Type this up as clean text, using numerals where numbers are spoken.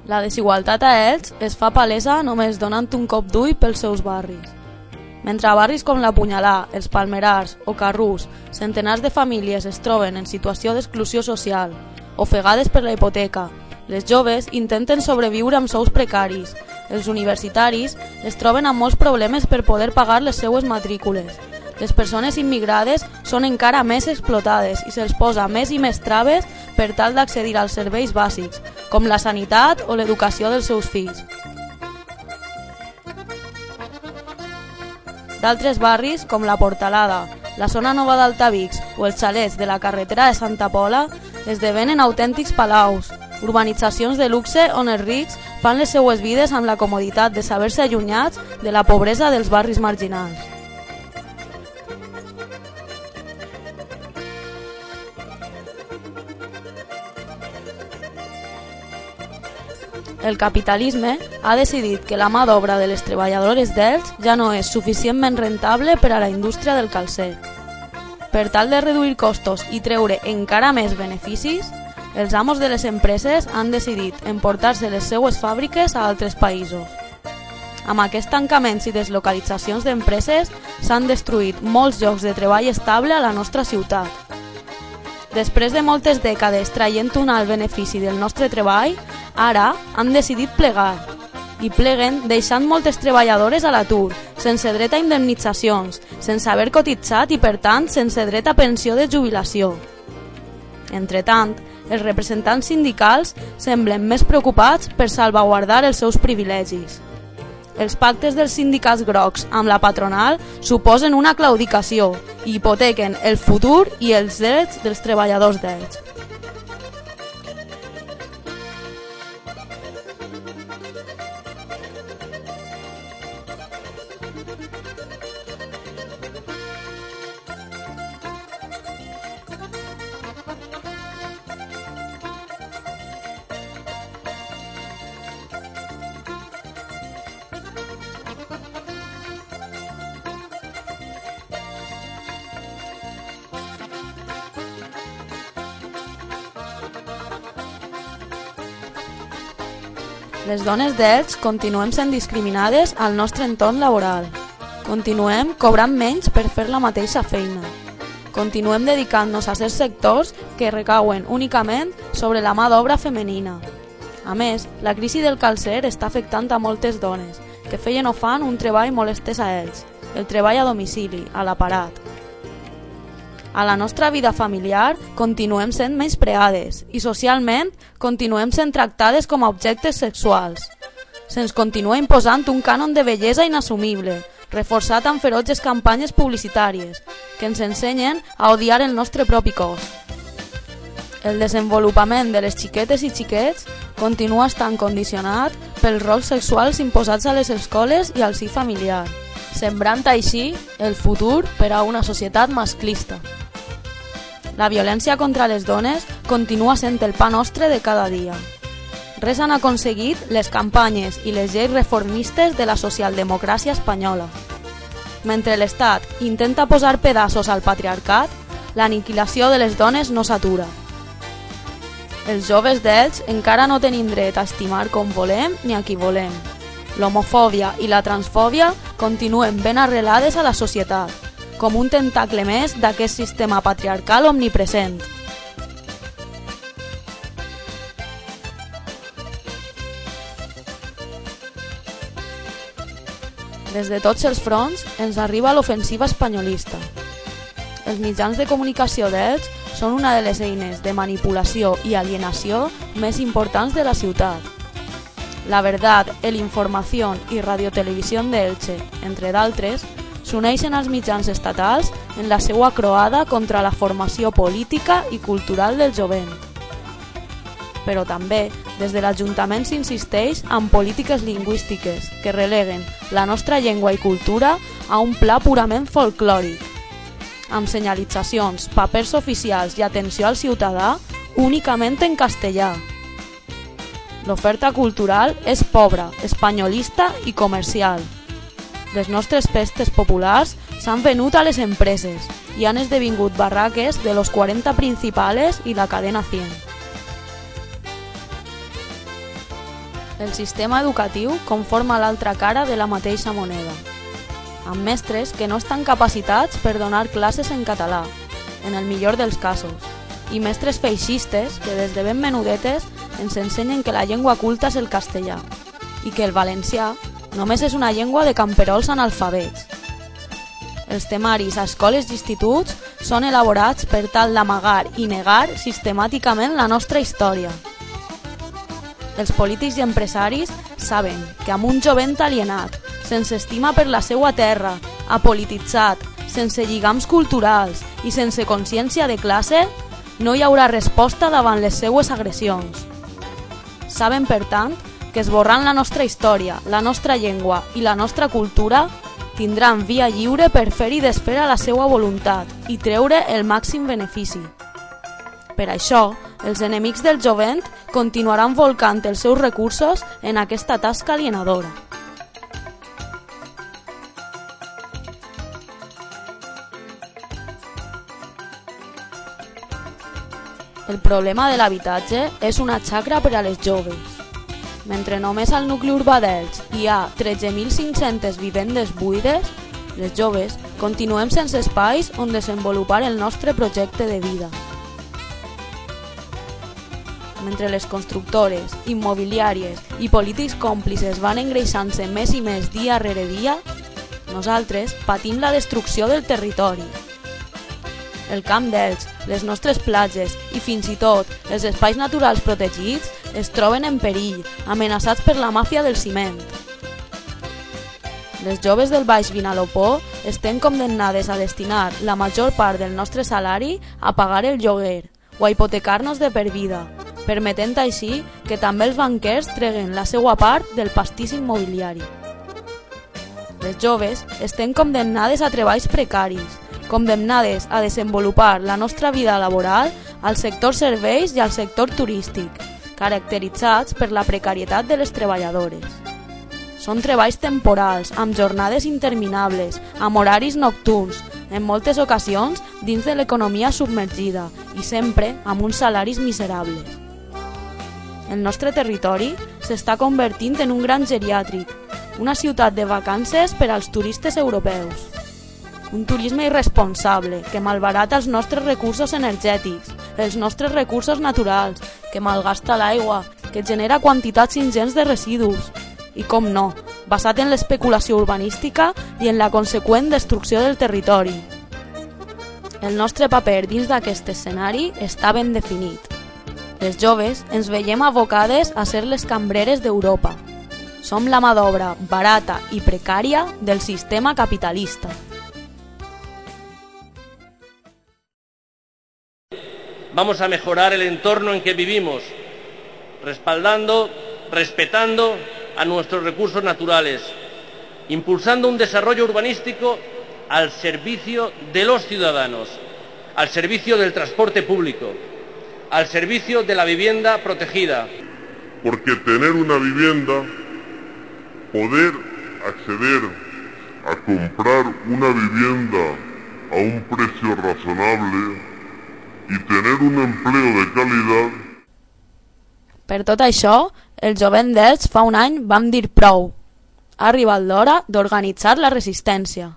La desigualtat a Elx es fa palesa només donant un cop d'ull pels seus barris. Mentre a barris com la Punyalà, els Palmerars o Carrús, centenars de famílies es troben en situació d'exclusió social, ofegades per la hipoteca, les joves intenten sobreviure amb sous precaris, els universitaris es troben amb molts problemes per poder pagar les seues matrícules. Les persones immigrades són encara més explotades i se'ls posa més i més traves per tal d'accedir als serveis bàsics, com la sanitat o l'educació dels seus fills. D'altres barris, com la Portalada, la zona nova d'Altavix o els xalets de la carretera de Santa Pola, esdevenen autèntics palaus, urbanitzacions de luxe on els rics fan les seues vides amb la comoditat de saber-se allunyats de la pobresa dels barris marginals. El capitalisme ha decidit que la mà d'obra de les treballadores d'Elx ja no és suficientment rentable per a la indústria del calcer. Per tal de reduir costos i treure encara més beneficis, els amos de les empreses han decidit emportar-se les seues fàbriques a altres països. Amb aquests tancaments i deslocalitzacions d'empreses s'han destruït molts llocs de treball estable a la nostra ciutat. Després de moltes dècades traient un alt benefici del nostre treball, ara han decidit plegar. I pleguen deixant moltes treballadores a l'atur, sense dret a indemnitzacions, sense haver cotitzat i, per tant, sense dret a pensió de jubilació. Entretant, els representants sindicals semblen més preocupats per salvaguardar els seus privilegis. Els pactes dels sindicats grocs amb la patronal suposen una claudicació i hipotequen el futur i els drets dels treballadors d'Elx. Les dones d'Elx continuem sent discriminades al nostre entorn laboral. Continuem cobrant menys per fer la mateixa feina. Continuem dedicant-nos a certs sectors que recauen únicament sobre la mà d'obra femenina. A més, la crisi del calcer està afectant a moltes dones que feien o fan un treball molt estès a Elx, el treball a domicili, a l'aparat. A la nostra vida familiar continuem sent menyspreades i socialment continuem sent tractades com a objectes sexuals. Se'ns continua imposant un cànon de bellesa inassumible, reforçat amb ferotges campanyes publicitàries, que ens ensenyen a odiar el nostre propi cos. El desenvolupament de les xiquetes i xiquets continua estant condicionat pels rols sexuals imposats a les escoles i al si familiar, sembrant així el futur per a una societat masclista. La violència contra les dones continua sent el pa nostre de cada dia. Res han aconseguit les campanyes i les lleis reformistes de la socialdemocràcia espanyola. Mentre l'Estat intenta posar pedaços al patriarcat, l'aniquilació de les dones no s'atura. Els joves d'Elx encara no tenim dret a estimar com volem ni a qui volem. L'homofòbia i la transfòbia continuen ben arrelades a la societat, com un tentacle més d'aquest sistema patriarcal omnipresent. Des de tots els fronts ens arriba l'ofensiva espanyolista. Els mitjans de comunicació d'Elx són una de les eines de manipulació i alienació més importants de la ciutat. La Verdad, El Información i Radiotelevisió d'Elche, entre d'altres, s'uneixen als mitjans estatals en la seva croada contra la formació política i cultural del jovent. Però també, des de l'Ajuntament s'insisteix en polítiques lingüístiques que releguen la nostra llengua i cultura a un pla purament folclòric, amb senyalitzacions, papers oficials i atenció al ciutadà únicament en castellà. L'oferta cultural és pobra, espanyolista i comercial. Les nostres festes populars s'han venut a les empreses i han esdevingut barraques de los 40 principales i la cadena 100. El sistema educatiu conforma l'altra cara de la mateixa moneda, amb mestres que no estan capacitats per donar classes en català, en el millor dels casos, i mestres feixistes que des de ben menudetes ens ensenyen que la llengua culta és el castellà i que el valencià només és una llengua de camperols analfabets. Els temaris a escoles i instituts són elaborats per tal d'amagar i negar sistemàticament la nostra història. Els polítics i empresaris saben que amb un jovent alienat, sense estima per la seva terra, apolititzat, sense lligams culturals i sense consciència de classe, no hi haurà resposta davant les seues agressions. Saben, per tant, que esborrant la nostra història, la nostra llengua i la nostra cultura, tindran via lliure per fer i desfer a la seva voluntat i treure el màxim benefici. Per això, els enemics del jovent continuaran volcant els seus recursos en aquesta tasca alienadora. El problema de l'habitatge és una xacra per a les joves. Mentre només al nucli urbà d'Elx hi ha 13.500 vivendes buides, les joves continuem sense espais on desenvolupar el nostre projecte de vida. Mentre les constructores, immobiliàries i polítics còmplices van engreixant-se més i més dia rere dia, nosaltres patim la destrucció del territori. El camp d'Elx, les nostres platges i fins i tot els espais naturals protegits es troben en perill, amenaçats per la màfia del ciment. Les joves del Baix Vinalopó estem condemnades a destinar la major part del nostre salari a pagar el lloguer o a hipotecar-nos de per vida, permetent així que també els banquers treguen la seva part del pastís immobiliari. Les joves estem condemnades a treballs precaris, condemnades a desenvolupar la nostra vida laboral al sector serveis i al sector turístic, caracteritzats per la precarietat de les treballadores. Són treballs temporals, amb jornades interminables, amb horaris nocturns, en moltes ocasions dins de l'economia submergida i sempre amb uns salaris miserables. El nostre territori s'està convertint en un gran geriàtric, una ciutat de vacances per als turistes europeus. Un turisme irresponsable que malbarata els nostres recursos energètics, els nostres recursos naturals, que malgasta l'aigua, que genera quantitats ingents de residus i, com no, basat en l'especulació urbanística i en la conseqüent destrucció del territori. El nostre paper dins d'aquest escenari està ben definit. Les joves ens veiem abocades a ser les cambreres d'Europa. Som la mà d'obra barata i precària del sistema capitalista. Vamos a mejorar el entorno en que vivimos, respaldando, respetando a nuestros recursos naturales, impulsando un desarrollo urbanístico al servicio de los ciudadanos, al servicio del transporte público, al servicio de la vivienda protegida. Porque tener una vivienda, poder acceder a comprar una vivienda a un precio razonable y tener un empleo de calidad. Per tot això, el jovent d'Elx fa un any vam dir prou. Ha arribat l'hora d'organitzar la resistència.